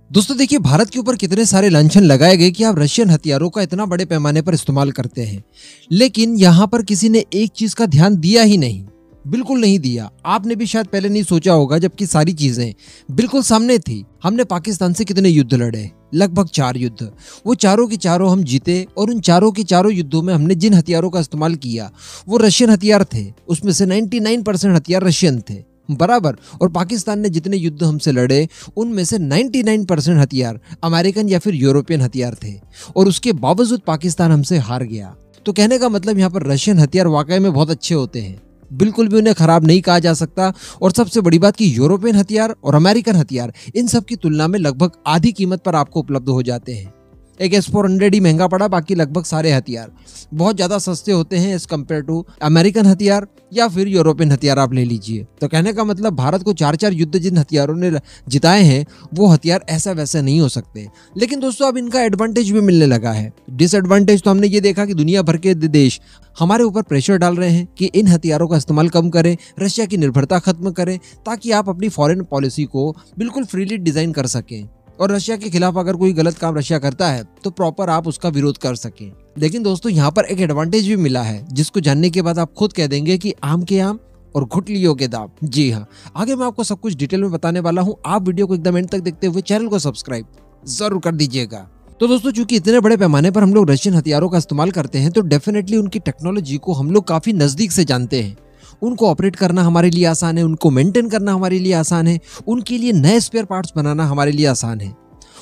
दोस्तों देखिए, भारत के ऊपर कितने सारे लांछन लगाए गए कि आप रशियन हथियारों का इतना बड़े पैमाने पर इस्तेमाल करते हैं, लेकिन यहाँ पर किसी ने एक चीज का ध्यान दिया ही नहीं, बिल्कुल नहीं दिया। आपने भी शायद पहले नहीं सोचा होगा, जबकि सारी चीजें बिल्कुल सामने थी। हमने पाकिस्तान से कितने युद्ध लड़े, लगभग 4 युद्ध। वो चारों के चारों हम जीते, और उन चारों के चारों युद्धों में हमने जिन हथियारों का इस्तेमाल किया वो रशियन हथियार थे। उसमें से 99% हथियार रशियन थे, बराबर। और पाकिस्तान ने जितने युद्ध हमसे लड़े उनमें से 99% हथियार अमेरिकन या फिर यूरोपियन हथियार थे, और उसके बावजूद पाकिस्तान हमसे हार गया। तो कहने का मतलब यहाँ पर रशियन हथियार वाकई में बहुत अच्छे होते हैं, बिल्कुल भी उन्हें खराब नहीं कहा जा सकता। और सबसे बड़ी बात कि यूरोपियन हथियार और अमेरिकन हथियार इन सब की तुलना में लगभग आधी कीमत पर आपको उपलब्ध हो जाते हैं। एक S-400 ही महंगा पड़ा, बाकी लगभग सारे हथियार बहुत ज़्यादा सस्ते होते हैं एज कम्पेयर टू अमेरिकन हथियार या फिर यूरोपियन हथियार आप ले लीजिए। तो कहने का मतलब भारत को 4 युद्ध जिन हथियारों ने जिताए हैं वो हथियार ऐसा वैसा नहीं हो सकते। लेकिन दोस्तों अब इनका एडवांटेज भी मिलने लगा है। डिसएडवांटेज तो हमने ये देखा कि दुनिया भर के देश हमारे ऊपर प्रेशर डाल रहे हैं कि इन हथियारों का इस्तेमाल कम करें, रशिया की निर्भरता खत्म करें, ताकि आप अपनी फॉरेन पॉलिसी को बिल्कुल फ्रीली डिजाइन कर सकें। और रशिया के खिलाफ अगर कोई गलत काम रशिया करता है तो प्रॉपर आप उसका विरोध कर सकें। लेकिन दोस्तों यहाँ पर एक एडवांटेज भी मिला है, जिसको जानने के बाद आप खुद कह देंगे कि आम के आम और गुठलियों के दाम। जी हाँ, आगे मैं आपको सब कुछ डिटेल में बताने वाला हूँ। आप वीडियो को एकदम एंड तक देखते हुए चैनल को सब्सक्राइब जरूर कर दीजिएगा। तो दोस्तों चूंकि इतने बड़े पैमाने पर हम लोग रशियन हथियारों का इस्तेमाल करते हैं, तो डेफिनेटली उनकी टेक्नोलॉजी को हम लोग काफी नजदीक से जानते हैं। उनको ऑपरेट करना हमारे लिए आसान है, उनको मेंटेन करना हमारे लिए आसान है, उनके लिए नए स्पेयर पार्ट्स बनाना हमारे लिए आसान है।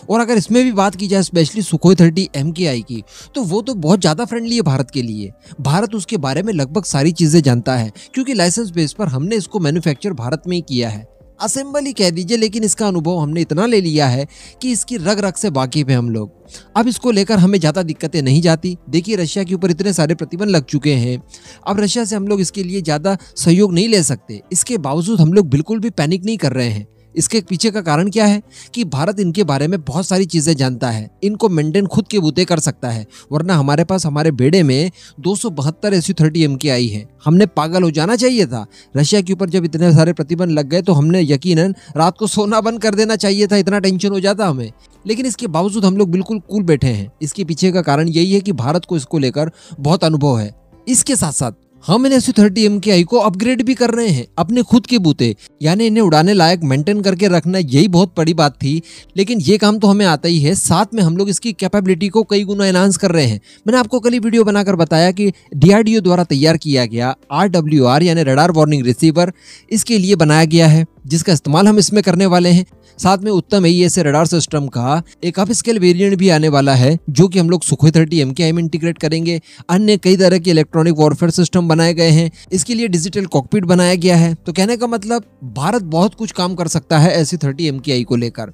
और अगर इसमें भी बात की जाए स्पेशली सुखोई 30 MKI की, तो वो तो बहुत ज़्यादा फ्रेंडली है भारत के लिए। भारत उसके बारे में लगभग सारी चीज़ें जानता है, क्योंकि लाइसेंस बेस पर हमने इसको मैन्युफैक्चर भारत में ही किया है, असेंबली कह दीजिए। लेकिन इसका अनुभव हमने इतना ले लिया है कि इसकी रग रग से वाकिफ है हम लोग। अब इसको लेकर हमें ज़्यादा दिक्कतें नहीं जाती। देखिए रशिया के ऊपर इतने सारे प्रतिबंध लग चुके हैं, अब रशिया से हम लोग इसके लिए ज़्यादा सहयोग नहीं ले सकते। इसके बावजूद हम लोग बिल्कुल भी पैनिक नहीं कर रहे हैं। इसके पीछे का कारण क्या है कि भारत इनके बारे में बहुत सारी चीजें जानता है, इनको मेंटेन खुद के बूते कर सकता है। वरना हमारे पास हमारे बेड़े में 272 Su-30 MKI है। हमने पागल हो जाना चाहिए था। रशिया के ऊपर जब इतने सारे प्रतिबंध लग गए तो हमने यकीनन रात को सोना बंद कर देना चाहिए था, इतना टेंशन हो जाता हमें। लेकिन इसके बावजूद हम लोग बिल्कुल कूल बैठे हैं। इसके पीछे का कारण यही है कि भारत को इसको लेकर बहुत अनुभव है। इसके साथ साथ हम इन Su-30 MKI को अपग्रेड भी कर रहे हैं अपने खुद के बूते, यानी इन्हें उड़ाने लायक मेंटेन करके रखना, यही बहुत बड़ी बात थी। लेकिन ये काम तो हमें आता ही है, साथ में हम लोग इसकी कैपेबिलिटी को कई गुना एनहांस कर रहे हैं। मैंने आपको कल ही वीडियो बनाकर बताया कि DRDO द्वारा तैयार किया गया RWR यानी रडार वार्निंग रिसीवर इसके लिए बनाया गया है, जिसका इस्तेमाल हम इसमें करने वाले हैं। साथ में उत्तम AESA रडार सिस्टम का एक अप स्केल वेरिएंट भी आने वाला है, जो कि हम लोग सुखोई 30 MKI में इंटीग्रेट करेंगे। अन्य कई तरह के इलेक्ट्रॉनिक वॉरफेयर सिस्टम बनाए गए हैं, इसके लिए डिजिटल कॉकपिट बनाया गया है। तो कहने का मतलब भारत बहुत कुछ काम कर सकता है Su-30 MKI को लेकर।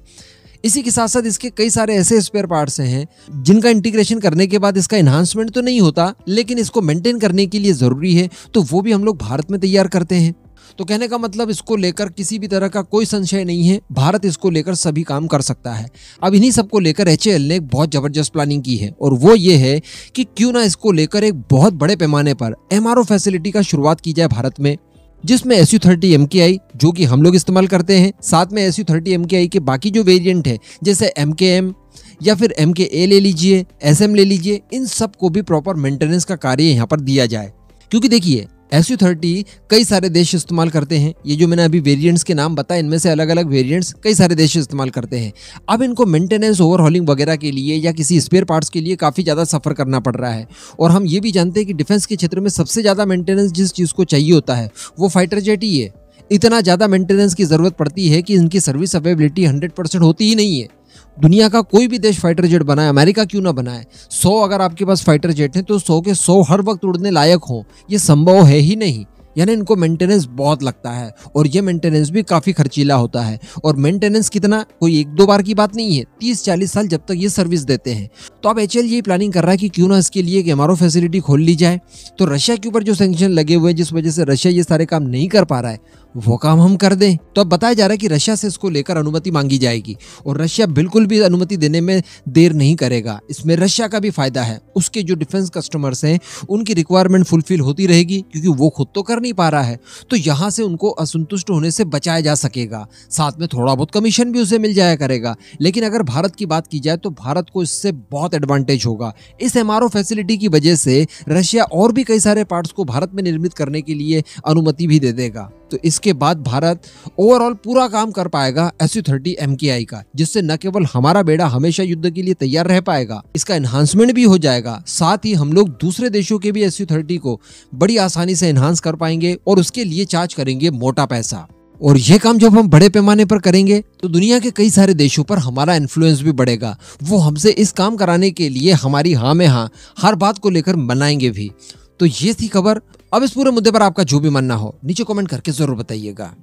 इसी के साथ साथ इसके कई सारे ऐसे स्पेयर पार्ट्स हैं जिनका इंटीग्रेशन करने के बाद इसका एनहांसमेंट तो नहीं होता, लेकिन इसको मेंटेन करने के लिए जरूरी है, तो वो भी हम लोग भारत में तैयार करते हैं। तो कहने का मतलब इसको लेकर किसी भी तरह का कोई संशय नहीं है, भारत इसको लेकर सभी काम कर सकता है। अब इन्हीं सबको लेकर HAL ने एक बहुत जबरदस्त प्लानिंग की है, और वो ये है कि क्यों ना इसको लेकर एक बहुत बड़े पैमाने पर MRO फैसिलिटी का शुरुआत की जाए भारत में, जिसमें Su-30 MKI जो कि हम लोग इस्तेमाल करते हैं, साथ में Su-30 MKI के बाकी जो वेरिएंट है जैसे MKM या फिर MKA ले लीजिए, SM ले लीजिए, इन सब को भी प्रॉपर मेंटेनेंस का कार्य यहाँ पर दिया जाए। क्योंकि देखिए Su-30 कई सारे देश इस्तेमाल करते हैं। ये जो मैंने अभी वेरिएंट्स के नाम बताए, इनमें से अलग अलग वेरिएंट्स कई सारे देश इस्तेमाल करते हैं। अब इनको मेंटेनेंस, ओवरहॉलिंग वगैरह के लिए या किसी स्पेयर पार्ट्स के लिए काफ़ी ज़्यादा सफ़र करना पड़ रहा है। और हम ये भी जानते हैं कि डिफेंस के क्षेत्र में सबसे ज़्यादा मेंटेनेंस जिस चीज़ को चाहिए होता है वो फाइटर जेट ही है। इतना ज़्यादा मेंटेनेंस की ज़रूरत पड़ती है कि इनकी सर्विस अवेलेबिलिटी 100% होती ही नहीं है। दुनिया का कोई भी देश फाइटर जेट बनाए, अमेरिका क्यों ना बनाए, 100 अगर आपके पास फाइटर जेट हैं तो 100 के 100 हर वक्त उड़ने लायक हो, ये संभव है ही नहीं। यानी इनको मेंटेनेंस बहुत लगता है, और ये मेंटेनेंस भी काफ़ी खर्चीला होता है। और मेंटेनेंस कितना, कोई 1-2 बार की बात नहीं है, 30-40 साल जब तक ये सर्विस देते हैं। तो अब HAL ये प्लानिंग कर रहा है कि क्यों ना इसके लिए एक MRO फैसिलिटी खोल ली जाए। तो रशिया के ऊपर जो सैंक्शन लगे हुए हैं, जिस वजह से रशिया ये सारे काम नहीं कर पा रहा है, वो काम हम कर दें। तो अब बताया जा रहा है कि रशिया से इसको लेकर अनुमति मांगी जाएगी और रशिया बिल्कुल भी अनुमति देने में देर नहीं करेगा। इसमें रशिया का भी फायदा है, उसके जो डिफेंस कस्टमर्स हैं उनकी रिक्वायरमेंट फुलफिल होती रहेगी, क्योंकि वो खुद तो कर नहीं पा रहा है, तो यहाँ से उनको असंतुष्ट होने से बचाया जा सकेगा। साथ में थोड़ा बहुत कमीशन भी उसे मिल जाया करेगा। लेकिन अगर भारत की बात की जाए तो भारत को इससे बहुत एडवांटेज होगा। इस एमआरओ फैसिलिटी की वजह से रशिया और भी कई सारे पार्ट्स को भारत में निर्मित करने के लिए अनुमति भी दे देगा। तो इसके बाद भारत ओवरऑल पूरा काम कर पाएगा Su-30 MKI का, जिससे न केवल हमारा बेड़ा हमेशा युद्ध के लिए तैयार रह पाएगा, इसका एनहांसमेंट भी हो जाएगा। साथ ही हम लोग दूसरे देशों के भी Su-30 को बड़ी आसानी से एनहांस कर पाएंगे और उसके लिए चार्ज करेंगे मोटा पैसा। और ये काम जब हम बड़े पैमाने पर करेंगे तो दुनिया के कई सारे देशों पर हमारा इन्फ्लुएंस भी बढ़ेगा। वो हमसे इस काम कराने के लिए हमारी हाँ में हाँ हर बात को लेकर मनाएंगे भी। तो ये थी खबर। अब इस पूरे मुद्दे पर आपका जो भी मानना हो नीचे कमेंट करके जरूर बताइएगा।